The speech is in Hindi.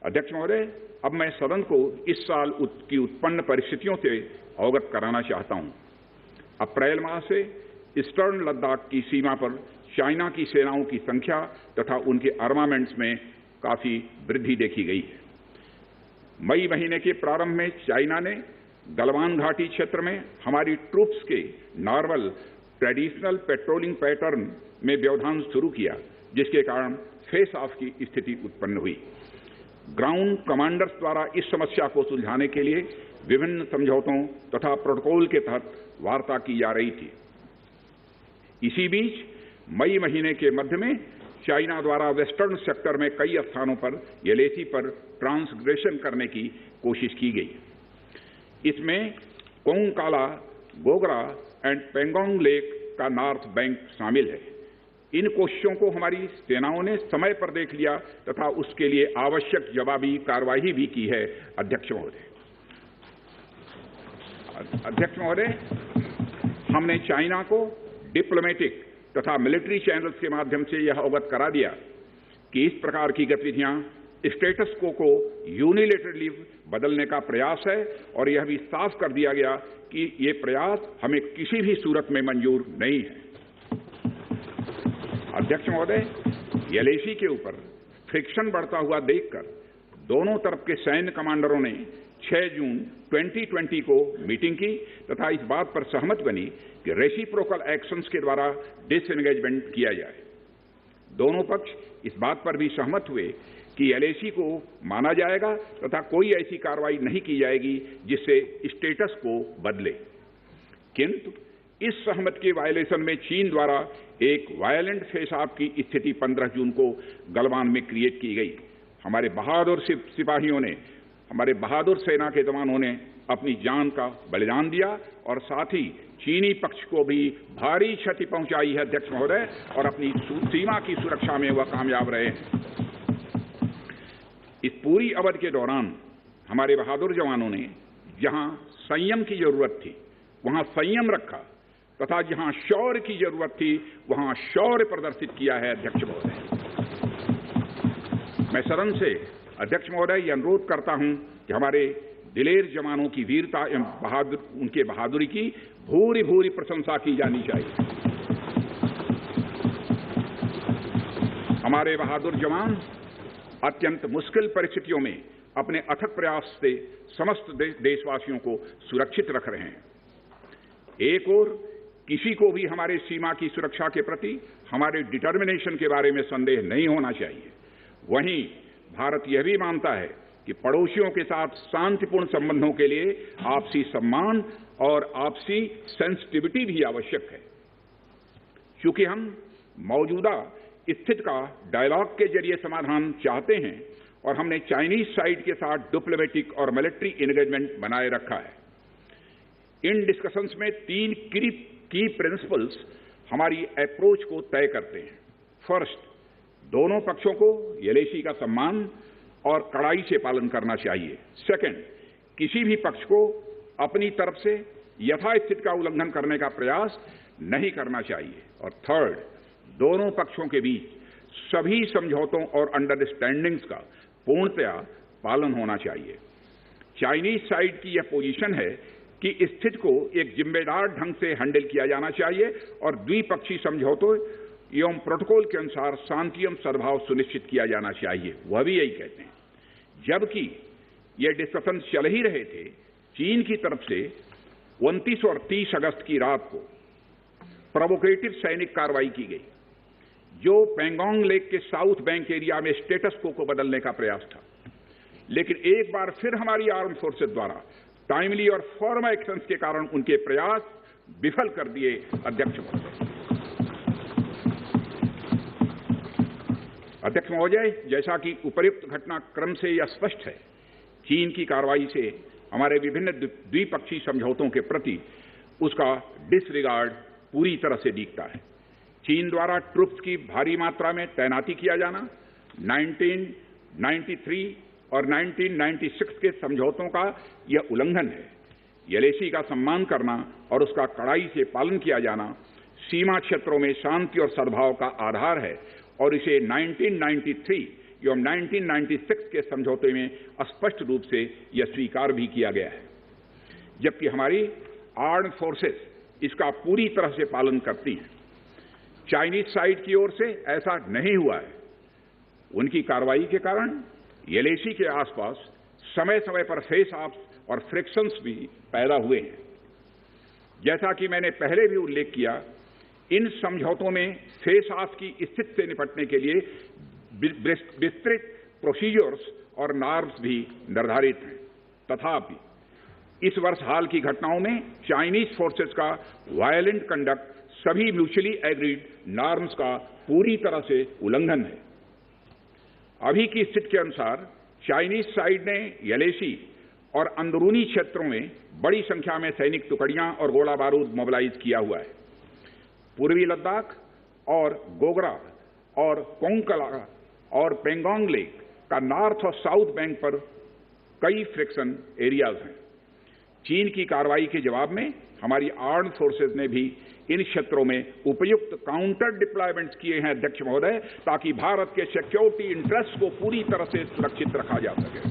अध्यक्ष महोदय, अब मैं सदन को इस साल की उत्पन्न परिस्थितियों से अवगत कराना चाहता हूं। अप्रैल माह से ईस्टर्न लद्दाख की सीमा पर चाइना की सेनाओं की संख्या तथा उनके आर्मामेंट्स में काफी वृद्धि देखी गई है। मई महीने के प्रारंभ में चाइना ने गलवान घाटी क्षेत्र में हमारी ट्रूप्स के नॉर्मल ट्रेडिशनल पेट्रोलिंग पैटर्न में व्यवधान शुरू किया, जिसके कारण फेस ऑफ की स्थिति उत्पन्न हुई। ग्राउंड कमांडर्स द्वारा इस समस्या को सुलझाने के लिए विभिन्न समझौतों तथा प्रोटोकॉल के तहत वार्ता की जा रही थी। इसी बीच मई महीने के मध्य में चाइना द्वारा वेस्टर्न सेक्टर में कई स्थानों पर एलएसी पर ट्रांसग्रेशन करने की कोशिश की गई। इसमें कोंगकाला, गोगरा एंड पेंगोंग लेक का नॉर्थ बैंक शामिल है। इन कोशिशों को हमारी सेनाओं ने समय पर देख लिया तथा उसके लिए आवश्यक जवाबी कार्रवाई भी की है। अध्यक्ष महोदय, हमने चाइना को डिप्लोमेटिक तथा मिलिट्री चैनल्स के माध्यम से यह अवगत करा दिया कि इस प्रकार की गतिविधियां स्टेटस को यूनिलेटरली बदलने का प्रयास है और यह भी साफ कर दिया गया कि ये प्रयास हमें किसी भी सूरत में मंजूर नहीं है। अध्यक्ष महोदय, एलएसी के ऊपर फ्रिक्शन बढ़ता हुआ देखकर दोनों तरफ के सैन्य कमांडरों ने 6 जून 2020 को मीटिंग की तथा इस बात पर सहमत बनी कि रेसिप्रोकल एक्शंस के द्वारा डिसएंगेजमेंट किया जाए। दोनों पक्ष इस बात पर भी सहमत हुए कि एलएसी को माना जाएगा तथा कोई ऐसी कार्रवाई नहीं की जाएगी जिससे स्टेटस को बदले। किंतु इस सहमति के वायलेशन में चीन द्वारा एक वायलेंट फेस ऑफ की स्थिति 15 जून को गलवान में क्रिएट की गई। हमारे बहादुर सिपाहियों ने, हमारे बहादुर सेना के जवानों ने अपनी जान का बलिदान दिया और साथ ही चीनी पक्ष को भी भारी क्षति पहुंचाई है। अध्यक्ष महोदय, और अपनी सीमा की सुरक्षा में वह कामयाब रहे। इस पूरी अवधि के दौरान हमारे बहादुर जवानों ने जहां संयम की जरूरत थी वहां संयम रखा तथा जहां शौर्य की जरूरत थी वहां शौर्य प्रदर्शित किया है। अध्यक्ष महोदय, मैं सदन से अध्यक्ष महोदय यह अनुरोध करता हूं कि हमारे दिलेर जवानों की वीरता एवं उनके बहादुरी की भूरी भूरी प्रशंसा की जानी चाहिए। हमारे बहादुर जवान अत्यंत मुश्किल परिस्थितियों में अपने अथक प्रयास से समस्त देशवासियों को सुरक्षित रख रहे हैं। एक ओर किसी को भी हमारे सीमा की सुरक्षा के प्रति हमारे डिटर्मिनेशन के बारे में संदेह नहीं होना चाहिए। वहीं भारत यह भी मानता है कि पड़ोसियों के साथ शांतिपूर्ण संबंधों के लिए आपसी सम्मान और आपसी सेंसिटिविटी भी आवश्यक है। चूंकि हम मौजूदा स्थिति का डायलॉग के जरिए समाधान चाहते हैं और हमने चाइनीज साइड के साथ डिप्लोमेटिक और मिलिट्री एंगेजमेंट बनाए रखा है। इन डिस्कशंस में 3 की प्रिंसिपल्स हमारी अप्रोच को तय करते हैं। फर्स्ट, दोनों पक्षों को एलएसी का सम्मान और कड़ाई से पालन करना चाहिए। सेकंड, किसी भी पक्ष को अपनी तरफ से यथास्थिति का उल्लंघन करने का प्रयास नहीं करना चाहिए। और थर्ड, दोनों पक्षों के बीच सभी समझौतों और अंडरस्टैंडिंग्स का पूर्णतया पालन होना चाहिए। चाइनीज साइड की यह पोजीशन है कि स्थिति को एक जिम्मेदार ढंग से हैंडल किया जाना चाहिए और द्विपक्षीय समझौतों एवं प्रोटोकॉल के अनुसार शांति एवं सद्भाव सुनिश्चित किया जाना चाहिए। वह भी यही कहते हैं। जबकि ये डिस्कशन चल ही रहे थे, चीन की तरफ से 29 और 30 अगस्त की रात को प्रोवोकेटिव सैनिक कार्रवाई की गई, जो पेंगोंग लेक के साउथ बैंक एरिया में स्टेटस को बदलने का प्रयास था। लेकिन एक बार फिर हमारी आर्म फोर्सेस द्वारा टाइमली और फर्म एक्शंस के कारण उनके प्रयास विफल कर दिए। अध्यक्ष महोदय, जैसा कि उपर्युक्त घटनाक्रम से यह स्पष्ट है, चीन की कार्रवाई से हमारे विभिन्न द्विपक्षीय समझौतों के प्रति उसका डिसरिगार्ड पूरी तरह से दिखता है। चीन द्वारा ट्रूप्स की भारी मात्रा में तैनाती किया जाना, 1993 और 1996 के समझौतों का यह उल्लंघन है। एलएसी का सम्मान करना और उसका कड़ाई से पालन किया जाना सीमा क्षेत्रों में शांति और सद्भाव का आधार है और इसे 1993 एवं 1996 के समझौते में स्पष्ट रूप से यह स्वीकार भी किया गया है, जबकि हमारी आर्म्ड फोर्सेस इसका पूरी तरह से पालन करती हैं। चाइनीज साइड की ओर से ऐसा नहीं हुआ है। उनकी कार्रवाई के कारण एलएसी के आसपास समय समय पर फेस ऑफ्स और फ्रिक्शंस भी पैदा हुए हैं। जैसा कि मैंने पहले भी उल्लेख किया, इन समझौतों में फेस ऑफ की स्थिति से निपटने के लिए विस्तृत प्रोसीजर्स और नॉर्म्स भी निर्धारित हैं। तथापि इस वर्ष हाल की घटनाओं में चाइनीज फोर्सेस का वायलेंट कंडक्ट सभी म्यूचुअली एग्रीड नॉर्म्स का पूरी तरह से उल्लंघन है। अभी की स्थिति के अनुसार चाइनीज साइड ने एलएसी और अंदरूनी क्षेत्रों में बड़ी संख्या में सैनिक टुकड़ियां और गोला बारूद मोबिलाइज किया हुआ है। पूर्वी लद्दाख और गोगरा और कोंकला और पेंगोंग लेक का नॉर्थ और साउथ बैंक पर कई फ्रिक्शन एरियाज हैं। चीन की कार्रवाई के जवाब में हमारी आर्म्ड फोर्सेज ने भी इन क्षेत्रों में उपयुक्त काउंटर डिप्लॉयमेंट्स किए हैं, अध्यक्ष महोदय, ताकि भारत के सिक्योरिटी इंटरेस्ट को पूरी तरह से सुरक्षित रखा जा सके।